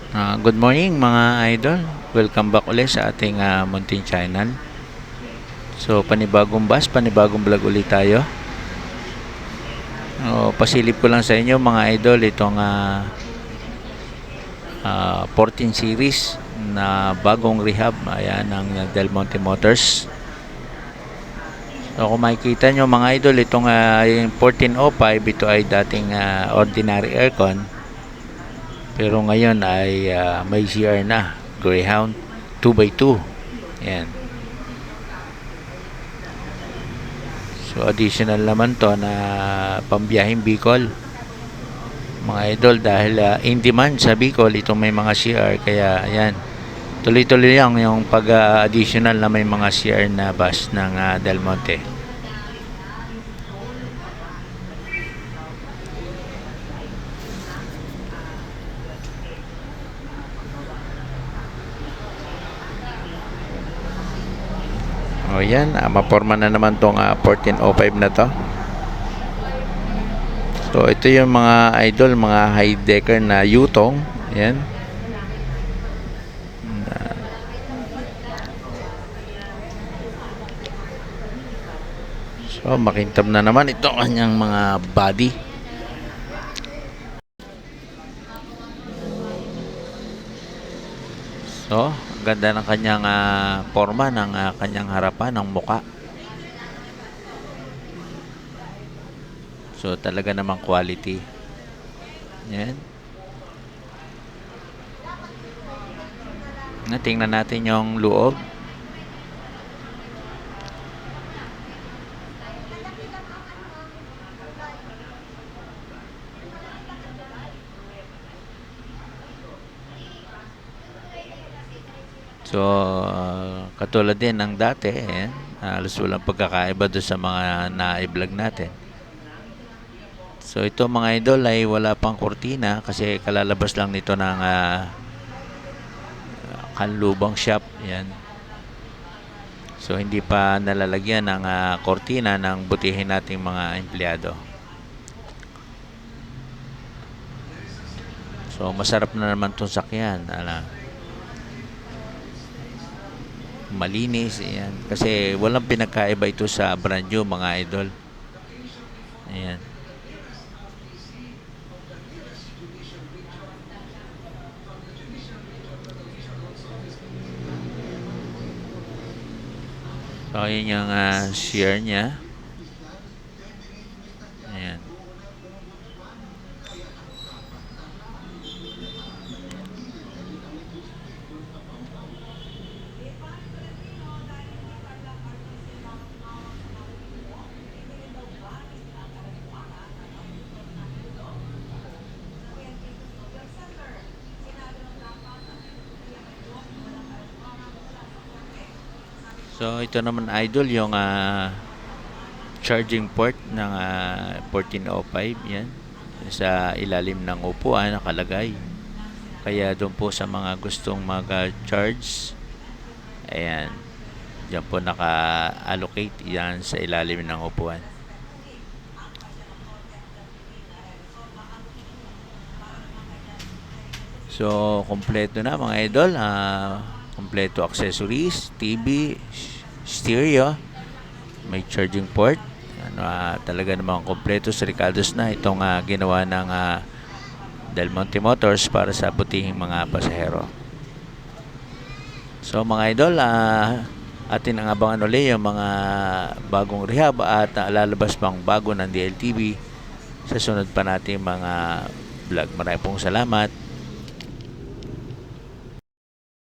Good morning mga idol. Welcome back ulit sa ating Mountain Channel. So panibagong bus, panibagong vlog ulit tayo. Pasilip ko lang sa inyo mga idol itong 14 series na bagong rehab ayan ng Del Monte Motors. So kung makikita nyo mga idol, itong yung 1405, ito ay dating ordinary aircon. Pero ngayon ay may CR na, Greyhound 2x2. Ayan. So additional naman to na pambiyahing Bicol. Mga idol, dahil in demand sa Bicol itong may mga CR, kaya ayan. Tuloy-tuloy lang yung pag-additional na may mga CR na bus ng Del Monte. O yan, maporma na naman tong 1405 na to. So ito yung mga idol, mga high decker na Yutong. Ayan. So makintab na naman ito kanyang mga body. So ganda ng kanyang forma ng kanyang harapan ng muka. So talaga namang quality. Yan. Tingnan natin yung loob. So katulad din ng dati, halos walang pagkakaiba doon sa mga na-vlog natin. So ito mga idol ay wala pang kurtina kasi kalalabas lang nito ng kanlubang shop. Yan. So hindi pa nalalagyan ng kurtina ng butihin nating mga empleyado. So masarap na naman itong sakyan. Malinis. Yan. Kasi walang pinagkaiba ito sa brand new mga idol. Ayan. So, yun yung share niya. Ayan. So, ito naman idol yung charging port ng 1405. Yan. Sa ilalim ng upuan nakalagay. Kaya doon po sa mga gustong mag-charge, ayan, diyan po naka-allocate yan sa ilalim ng upuan. So, kompleto na mga idol. Kompleto accessories, TV, stereo, may charging port. Talaga namang kompleto sa Ricardo's na itong ginawa ng Del Monte Motors para sa butihing mga pasahero. So mga idol, atin ang abangan ulit yung mga bagong rehab at lalabas pang bago ng DLTV sa sunod pa natin mga vlog. Maraming pong salamat.